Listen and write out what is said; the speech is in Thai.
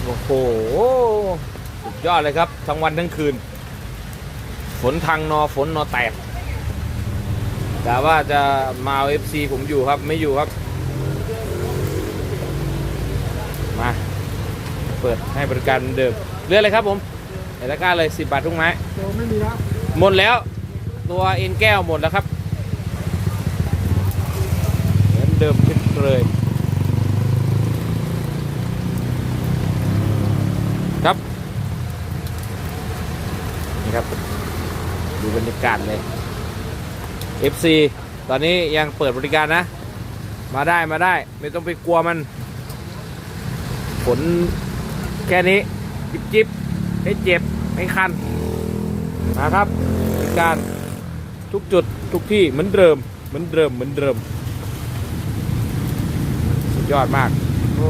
โอ้โหสุดยอดเลยครับทั้งวันทั้งคืนฝนฝนนอแตกแต่ว่าจะมาเอา FC ผมอยู่ครับไม่อยู่ครับมาเปิดให้บริการเหมือนเดิมเรื่อยเลยครับผมในตะกร้าเลย10 บาททุกไม้ไม่มีแล้วหมดแล้วตัวเอ็นแก้วหมดแล้วครับเหมือนเดิมเช่นเลยครับนี่ครับดูบรรยากาศเลย FC ตอนนี้ยังเปิดบริการนะมาได้ไม่ต้องไปกลัวมันฝนแค่นี้จิบไม่เจ็บไม่คันนะครับบริการทุกจุดทุกที่เหมือนเดิมสุดยอดมากโอ้